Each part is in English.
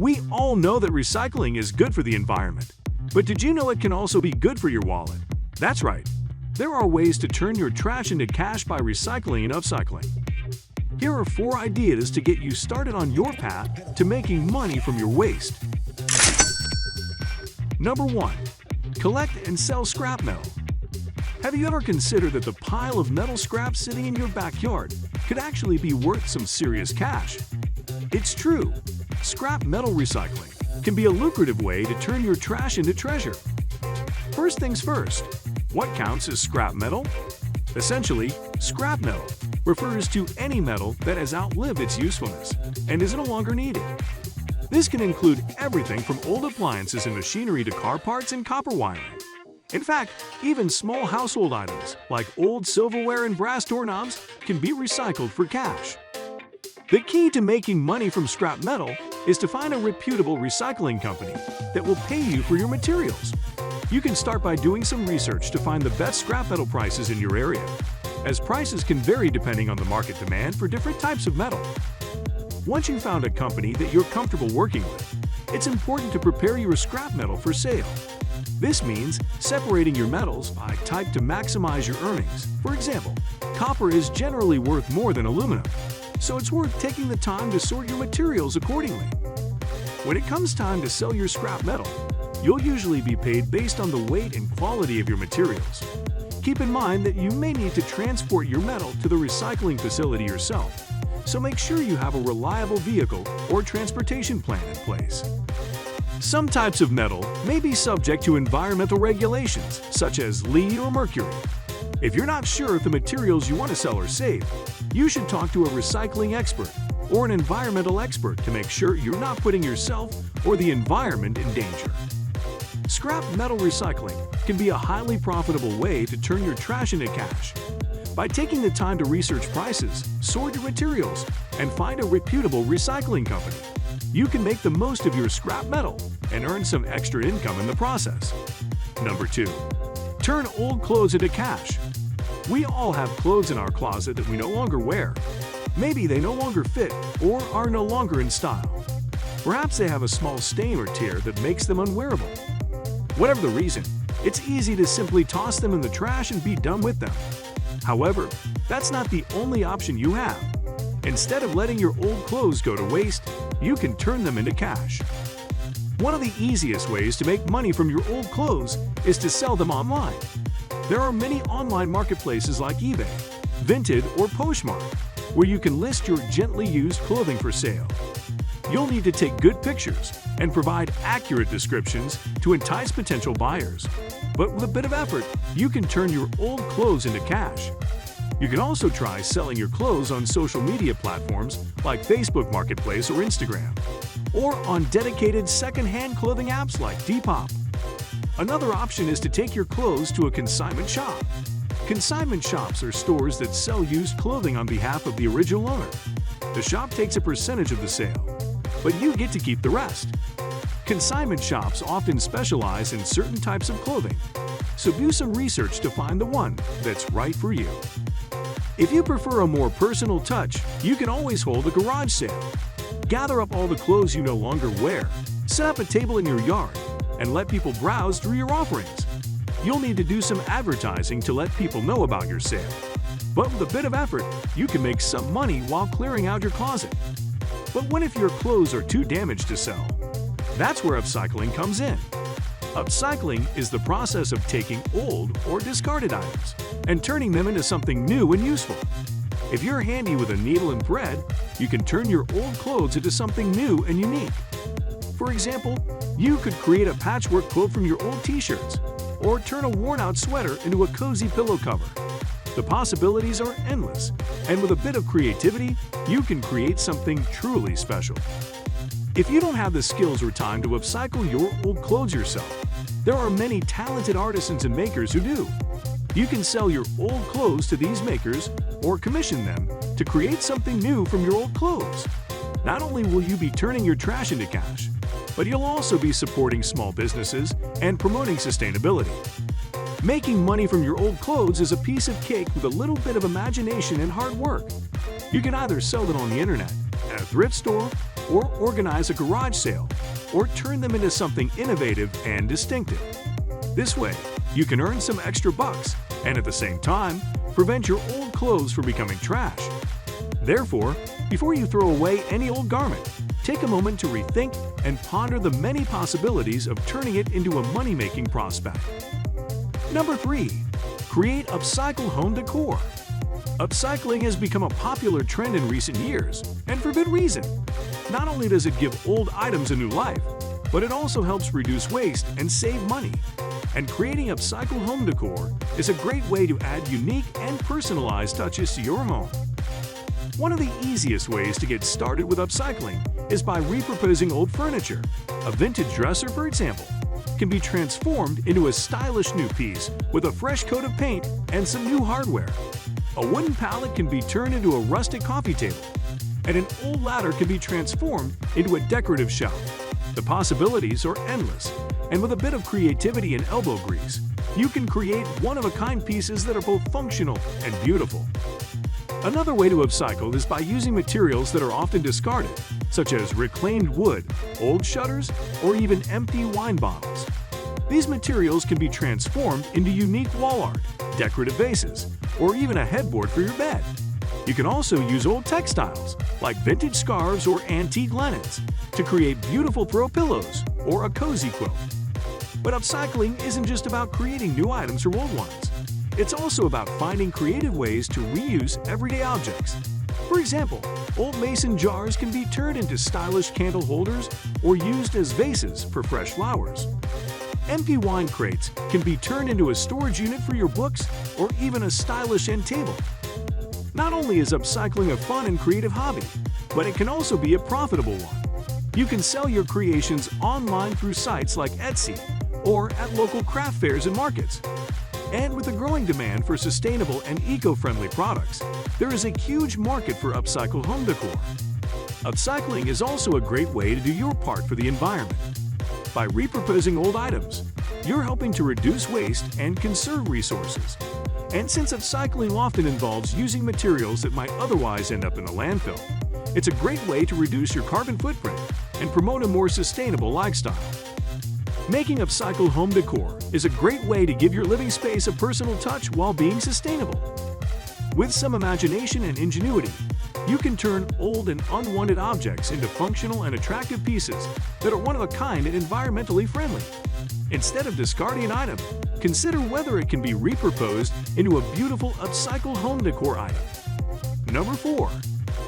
We all know that recycling is good for the environment, but did you know it can also be good for your wallet? That's right. There are ways to turn your trash into cash by recycling and upcycling. Here are 4 ideas to get you started on your path to making money from your waste. Number 1. Collect and sell scrap metal. Have you ever considered that the pile of metal scrap sitting in your backyard could actually be worth some serious cash? It's true. Scrap metal recycling can be a lucrative way to turn your trash into treasure. First things first, what counts as scrap metal? Essentially, scrap metal refers to any metal that has outlived its usefulness and is no longer needed. This can include everything from old appliances and machinery to car parts and copper wiring. In fact, even small household items like old silverware and brass doorknobs can be recycled for cash. The key to making money from scrap metal is to find a reputable recycling company that will pay you for your materials. You can start by doing some research to find the best scrap metal prices in your area, as prices can vary depending on the market demand for different types of metal. Once you've found a company that you're comfortable working with, it's important to prepare your scrap metal for sale. This means separating your metals by type to maximize your earnings. For example, copper is generally worth more than aluminum, so it's worth taking the time to sort your materials accordingly. When it comes time to sell your scrap metal, you'll usually be paid based on the weight and quality of your materials. Keep in mind that you may need to transport your metal to the recycling facility yourself, so make sure you have a reliable vehicle or transportation plan in place. Some types of metal may be subject to environmental regulations, such as lead or mercury. If you're not sure if the materials you want to sell are safe, you should talk to a recycling expert or an environmental expert to make sure you're not putting yourself or the environment in danger. Scrap metal recycling can be a highly profitable way to turn your trash into cash. By taking the time to research prices, sort your materials, and find a reputable recycling company, you can make the most of your scrap metal and earn some extra income in the process. Number 2. Turn old clothes into cash. We all have clothes in our closet that we no longer wear. Maybe they no longer fit or are no longer in style. Perhaps they have a small stain or tear that makes them unwearable. Whatever the reason, it's easy to simply toss them in the trash and be done with them. However, that's not the only option you have. Instead of letting your old clothes go to waste, you can turn them into cash. One of the easiest ways to make money from your old clothes is to sell them online. There are many online marketplaces like eBay, Vinted, or Poshmark, where you can list your gently used clothing for sale. You'll need to take good pictures and provide accurate descriptions to entice potential buyers. But with a bit of effort, you can turn your old clothes into cash. You can also try selling your clothes on social media platforms like Facebook Marketplace or Instagram, or on dedicated second-hand clothing apps like Depop. Another option is to take your clothes to a consignment shop. Consignment shops are stores that sell used clothing on behalf of the original owner. The shop takes a percentage of the sale, but you get to keep the rest. Consignment shops often specialize in certain types of clothing, so do some research to find the one that's right for you. If you prefer a more personal touch, you can always hold a garage sale. Gather up all the clothes you no longer wear, set up a table in your yard, and let people browse through your offerings. You'll need to do some advertising to let people know about your sale. But with a bit of effort, you can make some money while clearing out your closet. But what if your clothes are too damaged to sell? That's where upcycling comes in. Upcycling is the process of taking old or discarded items and turning them into something new and useful. If you're handy with a needle and thread, you can turn your old clothes into something new and unique. For example, you could create a patchwork quilt from your old t-shirts, or turn a worn-out sweater into a cozy pillow cover. The possibilities are endless, and with a bit of creativity, you can create something truly special. If you don't have the skills or time to upcycle your old clothes yourself, there are many talented artisans and makers who do. You can sell your old clothes to these makers or commission them to create something new from your old clothes. Not only will you be turning your trash into cash, but you'll also be supporting small businesses and promoting sustainability. Making money from your old clothes is a piece of cake with a little bit of imagination and hard work. You can either sell them on the internet, at a thrift store, or organize a garage sale, or turn them into something innovative and distinctive. This way, you can earn some extra bucks and at the same time, prevent your old clothes from becoming trash. Therefore, before you throw away any old garment, take a moment to rethink and ponder the many possibilities of turning it into a money-making prospect. Number 3. Create upcycle home decor. Upcycling has become a popular trend in recent years, and for good reason. Not only does it give old items a new life, but it also helps reduce waste and save money. And creating upcycle home decor is a great way to add unique and personalized touches to your home. One of the easiest ways to get started with upcycling is by repurposing old furniture. A vintage dresser, for example, can be transformed into a stylish new piece with a fresh coat of paint and some new hardware. A wooden pallet can be turned into a rustic coffee table, and an old ladder can be transformed into a decorative shelf. The possibilities are endless, and with a bit of creativity and elbow grease, you can create one-of-a-kind pieces that are both functional and beautiful. Another way to upcycle is by using materials that are often discarded, such as reclaimed wood, old shutters, or even empty wine bottles. These materials can be transformed into unique wall art, decorative vases, or even a headboard for your bed. You can also use old textiles, like vintage scarves or antique linens, to create beautiful throw pillows or a cozy quilt. But upcycling isn't just about creating new items from old ones. It's also about finding creative ways to reuse everyday objects. For example, old mason jars can be turned into stylish candle holders or used as vases for fresh flowers. Empty wine crates can be turned into a storage unit for your books or even a stylish end table. Not only is upcycling a fun and creative hobby, but it can also be a profitable one. You can sell your creations online through sites like Etsy or at local craft fairs and markets. And with the growing demand for sustainable and eco-friendly products, there is a huge market for upcycled home decor. Upcycling is also a great way to do your part for the environment. By repurposing old items, you're helping to reduce waste and conserve resources. And since upcycling often involves using materials that might otherwise end up in the landfill, it's a great way to reduce your carbon footprint and promote a more sustainable lifestyle. Making upcycled home decor is a great way to give your living space a personal touch while being sustainable. With some imagination and ingenuity, you can turn old and unwanted objects into functional and attractive pieces that are one-of-a-kind and environmentally friendly. Instead of discarding an item, consider whether it can be repurposed into a beautiful upcycled home decor item. Number 4.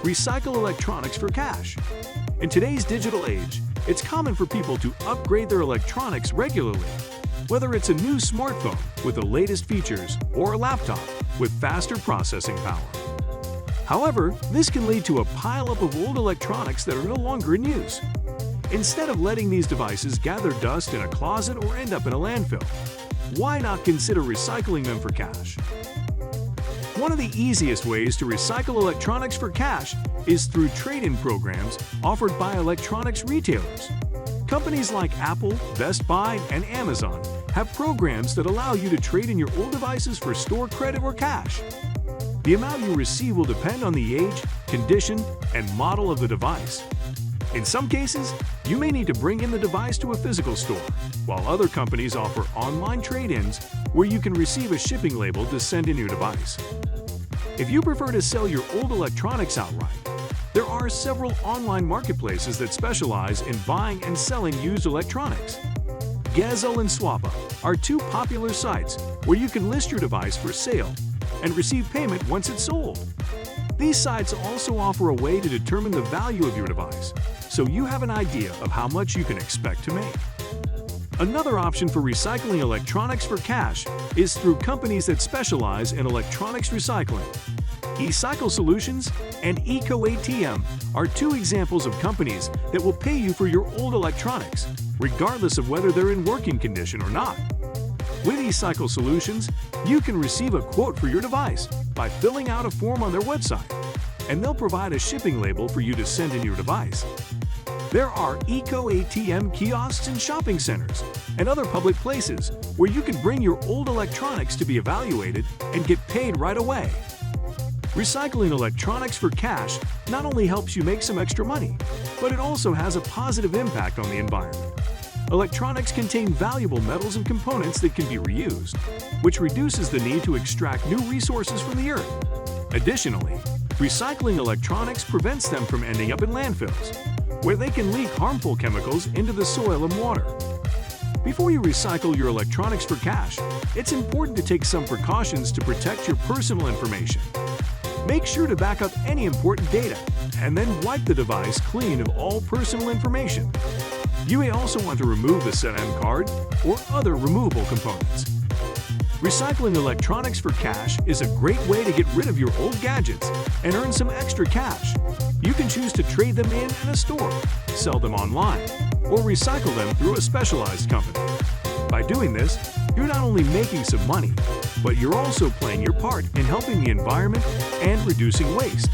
Recycle electronics for cash. In today's digital age, it's common for people to upgrade their electronics regularly, whether it's a new smartphone with the latest features or a laptop with faster processing power. However, this can lead to a pileup of old electronics that are no longer in use. Instead of letting these devices gather dust in a closet or end up in a landfill, why not consider recycling them for cash? One of the easiest ways to recycle electronics for cash is through trade-in programs offered by electronics retailers. Companies like Apple, Best Buy, and Amazon have programs that allow you to trade in your old devices for store credit or cash. The amount you receive will depend on the age, condition, and model of the device. In some cases, you may need to bring in the device to a physical store, while other companies offer online trade-ins where you can receive a shipping label to send in your device. If you prefer to sell your old electronics outright, there are several online marketplaces that specialize in buying and selling used electronics. Gazelle and Swappa are two popular sites where you can list your device for sale and receive payment once it's sold. These sites also offer a way to determine the value of your device, so you have an idea of how much you can expect to make. Another option for recycling electronics for cash is through companies that specialize in electronics recycling. eCycle Solutions and EcoATM are two examples of companies that will pay you for your old electronics, regardless of whether they're in working condition or not. With eCycle Solutions, you can receive a quote for your device by filling out a form on their website, and they'll provide a shipping label for you to send in your device. There are EcoATM kiosks in shopping centers and other public places where you can bring your old electronics to be evaluated and get paid right away. Recycling electronics for cash not only helps you make some extra money, but it also has a positive impact on the environment. Electronics contain valuable metals and components that can be reused, which reduces the need to extract new resources from the earth. Additionally, recycling electronics prevents them from ending up in landfills, where they can leak harmful chemicals into the soil and water. Before you recycle your electronics for cash, it's important to take some precautions to protect your personal information. Make sure to back up any important data and then wipe the device clean of all personal information. You may also want to remove the SIM card or other removable components. Recycling electronics for cash is a great way to get rid of your old gadgets and earn some extra cash. You can choose to trade them in a store, sell them online, or recycle them through a specialized company. By doing this, you're not only making some money, but you're also playing your part in helping the environment and reducing waste.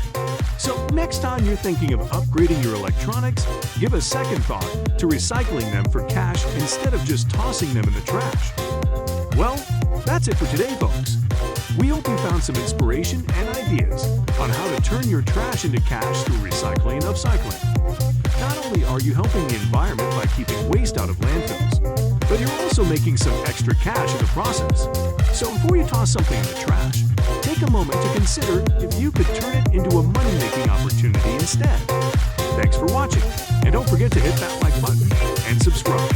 So next time you're thinking of upgrading your electronics, give a second thought to recycling them for cash instead of just tossing them in the trash. Well, that's it for today, folks. We hope you found some inspiration and ideas on how to turn your trash into cash through recycling and upcycling. Not only are you helping the environment by keeping waste out of landfills, but you're also making some extra cash in the process. So before you toss something in the trash, take a moment to consider if you could turn it into a money-making opportunity instead. Thanks for watching, and don't forget to hit that like button and subscribe.